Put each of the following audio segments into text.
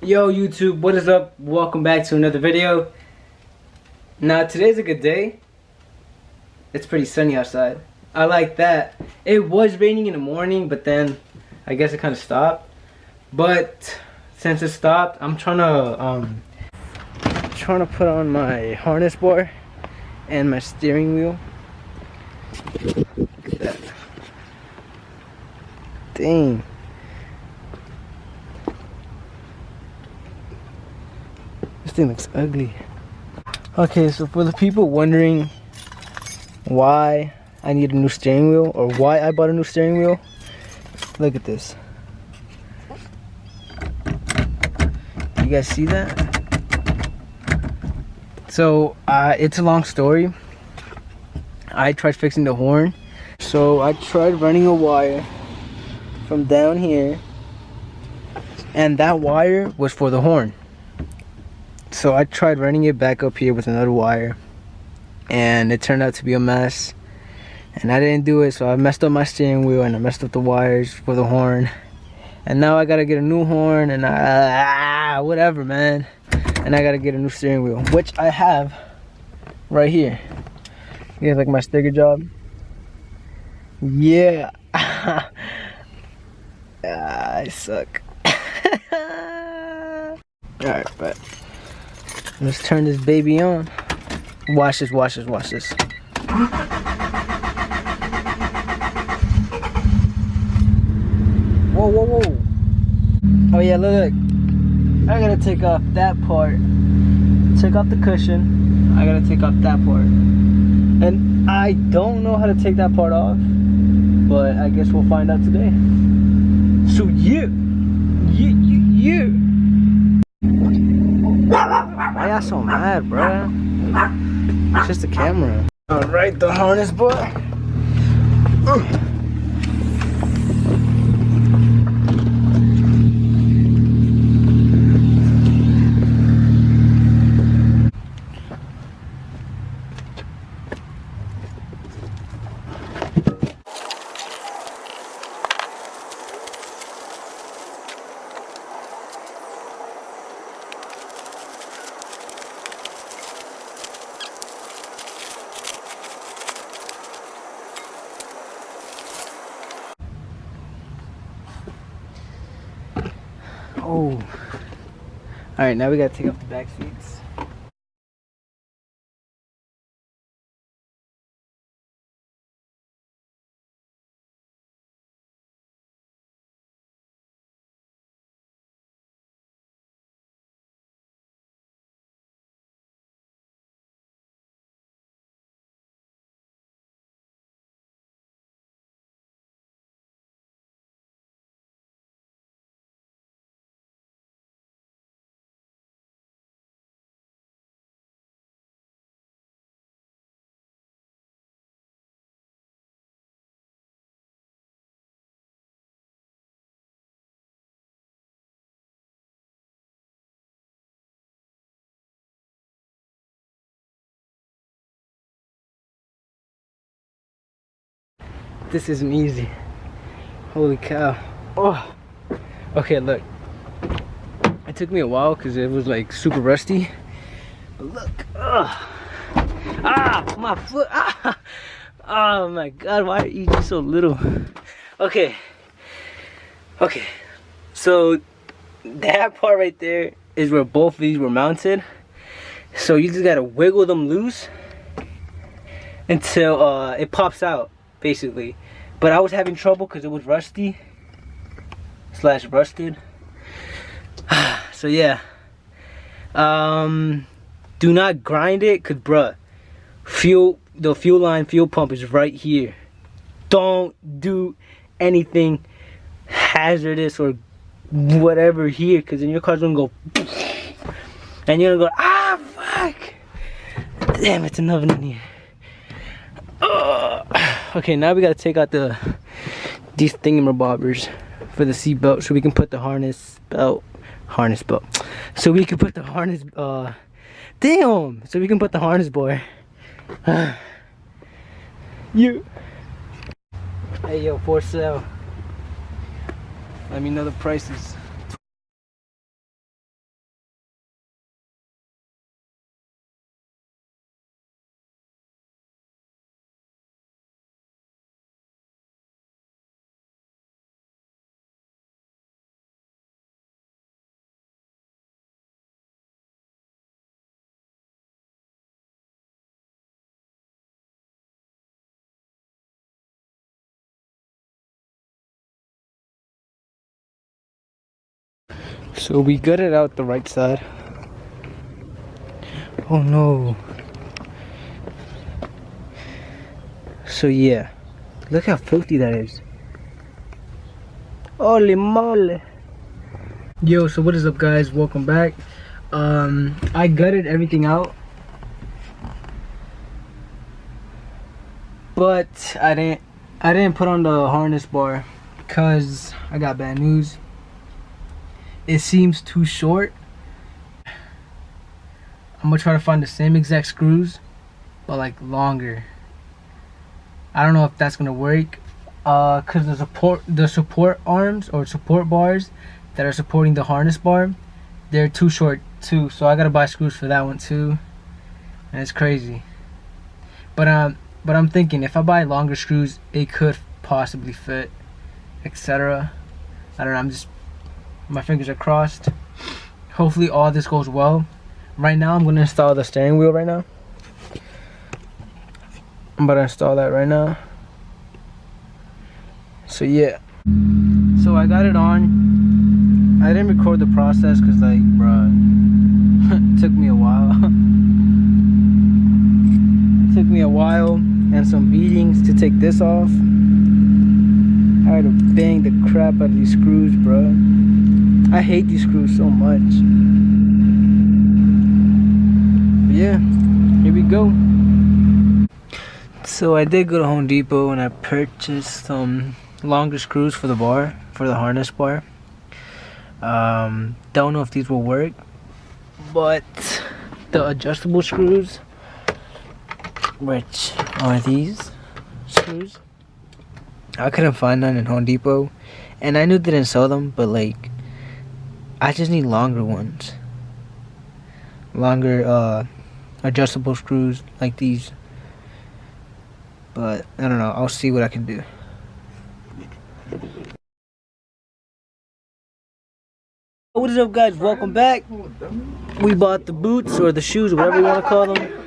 Yo YouTube, what is up? Welcome back to another video. Now today's a good day. It's pretty sunny outside. I like that. It was raining in the morning, but then I guess it kind of stopped. But since it stopped, I'm trying to put on my harness bar and my steering wheel. Look at that. Dang. This thing looks ugly. Okay, so for the people wondering why I need a new steering wheel or why I bought a new steering wheel, look at this. You guys see that? So it's a long story. I tried fixing the horn. So I tried running a wire from down here, and that wire was for the horn. So I tried running it back up here with another wire, and it turned out to be a mess, and I didn't do it. So I messed up my steering wheel and I messed up the wires for the horn, and now I gotta get a new horn and whatever, man. And I gotta get a new steering wheel, which I have right here. You guys like my sticker job? Yeah. I suck. Alright, but let's turn this baby on. Watch this, watch this, watch this. Whoa, whoa, whoa. Oh yeah, look. I gotta take off that part. Take off the cushion. I gotta take off that part. And I don't know how to take that part off, but I guess we'll find out today. So yeah. Why y'all so mad, bruh? It's just the camera. Alright, the harness bar. Oh. Alright, now we gotta take off the back seats. This isn't easy. Holy cow. Oh. Okay, look. It took me a while because it was like super rusty. But look. Ugh. Ah, my foot. Ah. Oh my god, why are you just so little? Okay. Okay. So that part right there is where both of these were mounted. So you just gotta wiggle them loose until it pops out, basically. But I was having trouble because it was rusty slash rusted. So yeah, do not grind it, cause bruh, the fuel line, fuel pump is right here. Don't do anything hazardous or whatever here, cause then your car's gonna go and you're gonna go, ah fuck, damn, it's an oven in here. Okay, now we gotta take out these thingamabobbers for the seat belt, so we can put the harness belt, so we can put the harness, damn, so we can put the harness bar. You, hey yo, for sale. Let me know the prices. So we gutted out the right side. Oh no. So yeah, look how filthy that is. Holy moly. Yo, so what is up guys, welcome back. I gutted everything out, but I didn't put on the harness bar because I got bad news. It seems too short. I'm gonna try to find the same exact screws, but like longer. I don't know if that's gonna work, cause the support arms or support bars that are supporting the harness bar, they're too short too. So I gotta buy screws for that one too, and it's crazy. But I'm thinking if I buy longer screws, it could possibly fit, etc. I don't know. My fingers are crossed. Hopefully all this goes well. Right now I'm gonna install the steering wheel right now. I'm about to install that right now. So yeah. So I got it on. I didn't record the process because like, bruh, it took me a while. It took me a while and some beatings to take this off. I had to bang the crap out of these screws, bruh. I hate these screws so much. But yeah, here we go. So I did go to Home Depot and I purchased some longer screws for the bar, for the harness bar. Don't know if these will work, but the adjustable screws, which are these screws, I couldn't find none in Home Depot, and I knew they didn't sell them, but like, I just need longer ones, longer adjustable screws like these. But I don't know, I'll see what I can do. What is up guys, welcome back. We bought the boots or the shoes, whatever you want to call them.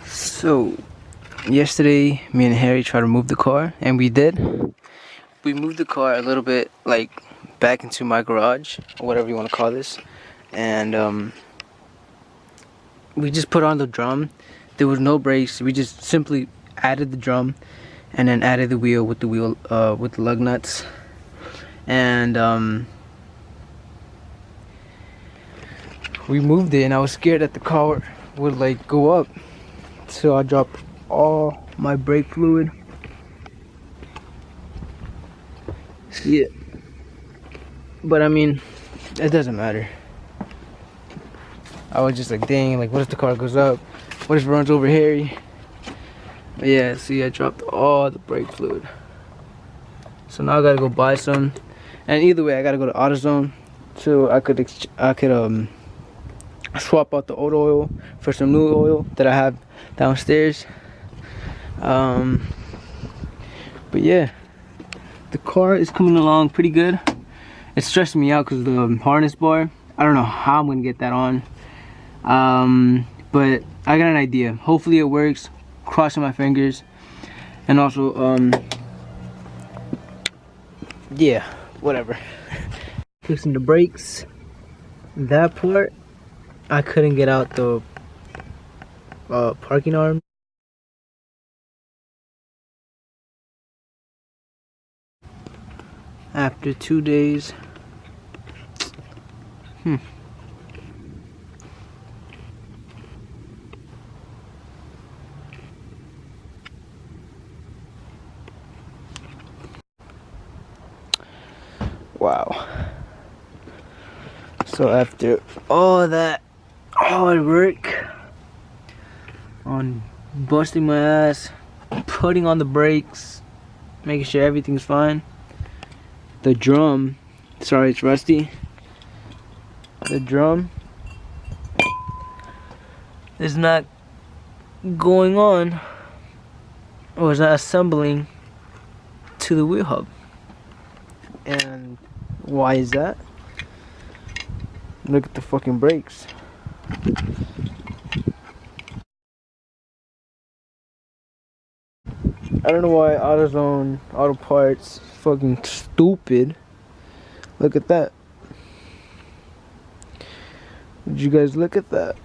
So yesterday me and Harry tried to move the car, and we did. We moved the car a little bit like back into my garage or whatever you want to call this, and we just put on the drum. There was no brakes. We just simply added the drum and then added the wheel with the lug nuts, and we moved it, and I was scared that the car would like go up, so I dropped all my brake fluid. Yeah, but I mean, it doesn't matter. I was just like, dang, like what if the car goes up? What if it runs over Harry? But yeah, see, I dropped all the brake fluid, so now I gotta go buy some. And either way, I gotta go to AutoZone so I could swap out the old oil for some new oil that I have downstairs. But yeah, the car is coming along pretty good. It's stressing me out because the harness bar, I don't know how I'm gonna get that on, but I got an idea. Hopefully it works, crossing my fingers. And also yeah, whatever. Fixing the brakes, that part I couldn't get out the parking arm. After 2 days. Wow. So after all that hard work on busting my ass, putting on the brakes, making sure everything's fine, the drum, sorry it's rusty, the drum is not going on, or is not assembling to the wheel hub. And why is that? Look at the fucking brakes. I don't know why AutoZone, Auto Parts, fucking stupid. Look at that. Did you guys look at that?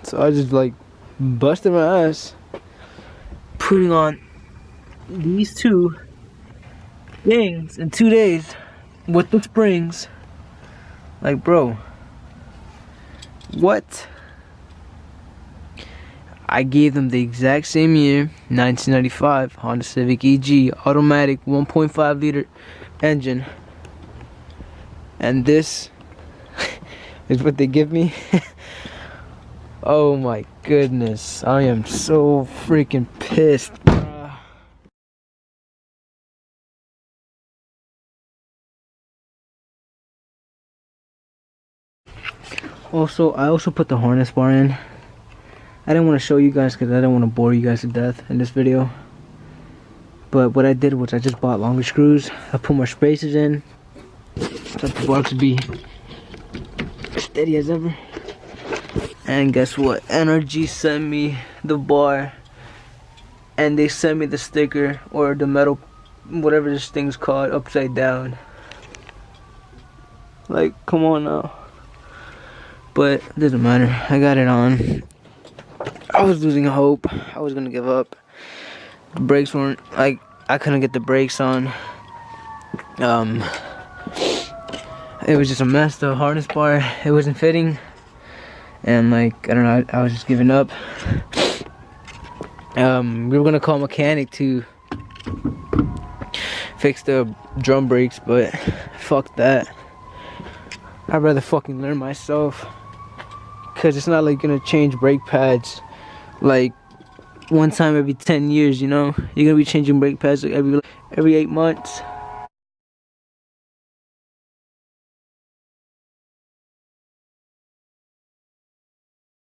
So I just like busted my ass putting on these two things in 2 days with the springs. Like, bro, what? I gave them the exact same year, 1995, Honda Civic EG, automatic 1.5 liter engine. And this is what they give me. Oh my goodness, I am so freaking pissed. Also, I also put the harness bar in. I didn't want to show you guys because I didn't want to bore you guys to death in this video. But what I did was I just bought longer screws. I put more spacers in so the bar could be steady as ever. And guess what? NRG sent me the bar, and they sent me the sticker, or the metal, whatever this thing's called, upside down. Like, come on now. But it doesn't matter. I got it on. I was losing hope. I was gonna give up. The brakes weren't, like, I couldn't get the brakes on. It was just a mess. The harness bar, it wasn't fitting. And like, I don't know, I was just giving up. We were gonna call a mechanic to fix the drum brakes, but fuck that. I'd rather fucking learn myself. Cause it's not like gonna change brake pads like one time every 10 years, you know? You're gonna be changing brake pads like every 8 months.